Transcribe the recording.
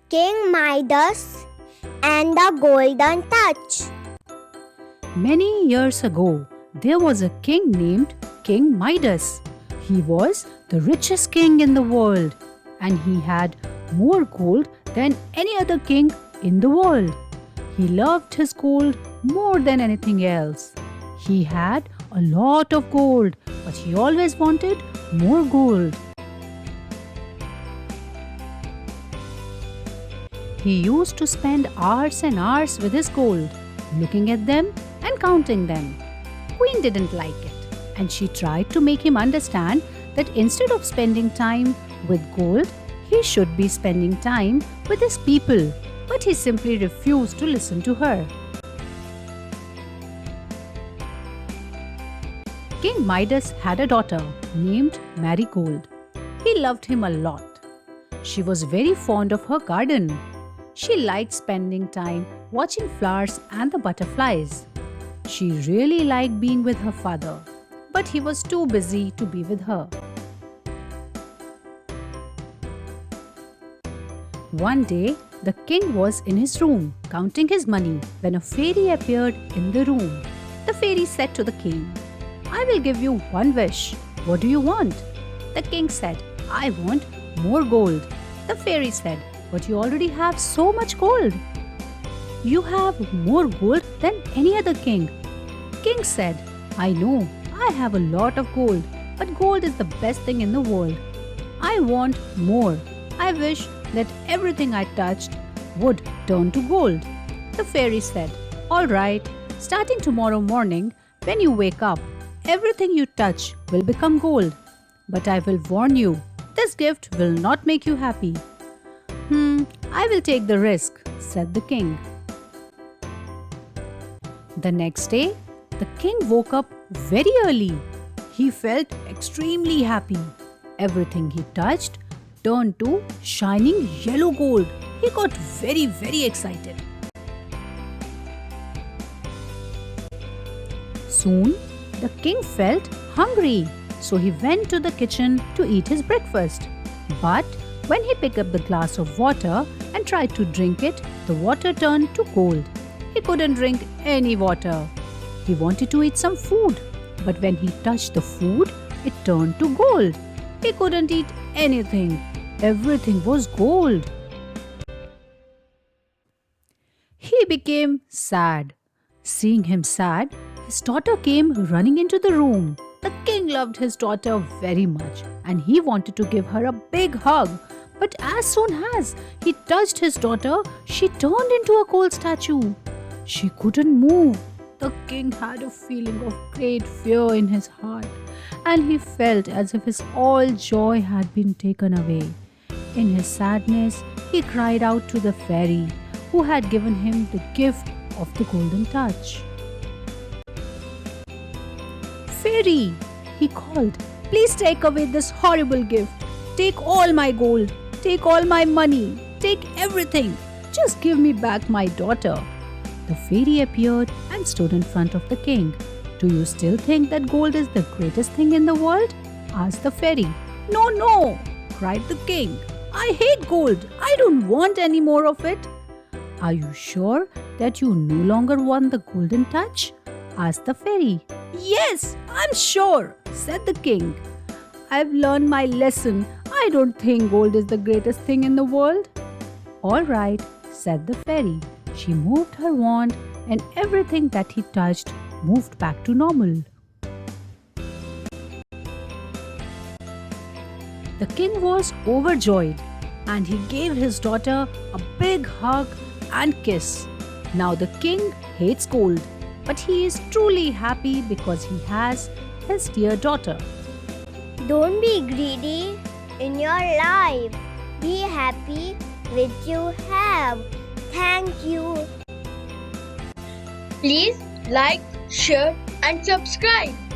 King Midas and the Golden Touch. Many years ago, there was a king named King Midas. He was the richest king in the world and he had more gold than any other king in the world. He loved his gold more than anything else. He had a lot of gold, but he always wanted more gold. He used to spend hours and hours with his gold, looking at them and counting them. Queen didn't like it, and she tried to make him understand that instead of spending time with gold, he should be spending time with his people, but he simply refused to listen to her. King Midas had a daughter named Marigold. He loved him a lot. She was very fond of her garden. She liked spending time watching flowers and the butterflies. She really liked being with her father, but he was too busy to be with her. One day, the king was in his room counting his money when a fairy appeared in the room. The fairy said to the king, "I will give you one wish. What do you want?" The king said, "I want more gold." The fairy said, "But you already have so much gold." "You have more gold than any other king." King said, "I know, I have a lot of gold, but gold is the best thing in the world. I want more. I wish that everything I touched would turn to gold." The fairy said, "All right, starting tomorrow morning, when you wake up, everything you touch will become gold. But I will warn you, this gift will not make you happy." I will take the risk," said the king. The next day, the king woke up very early. He felt extremely happy. Everything he touched turned to shining yellow gold. He got very excited. Soon, the king felt hungry, so he went to the kitchen to eat his breakfast. But when he picked up the glass of water and tried to drink it, the water turned to gold. He couldn't drink any water. He wanted to eat some food, but when he touched the food, it turned to gold. He couldn't eat anything. Everything was gold. He became sad. Seeing him sad, his daughter came running into the room. The king loved his daughter very much and he wanted to give her a big hug. But as soon as he touched his daughter, she turned into a gold statue. She couldn't move. The king had a feeling of great fear in his heart and he felt as if his all joy had been taken away. In his sadness, he cried out to the fairy who had given him the gift of the golden touch. "Fairy," he called, "please take away this horrible gift. Take all my gold. Take all my money. Take everything. Just give me back my daughter." The fairy appeared and stood in front of the king. "Do you still think that gold is the greatest thing in the world?" asked the fairy. No, cried the king. "I hate gold. I don't want any more of it." "Are you sure that you no longer want the golden touch?" asked the fairy. "Yes, I'm sure," said the king. "I've learned my lesson. I don't think gold is the greatest thing in the world." "All right," said the fairy. She moved her wand and everything that he touched moved back to normal. The king was overjoyed and he gave his daughter a big hug and kiss. Now the king hates gold, but he is truly happy because he has his dear daughter. Don't be greedy in your life. Be happy with you have. Thank you. Please like, share and subscribe.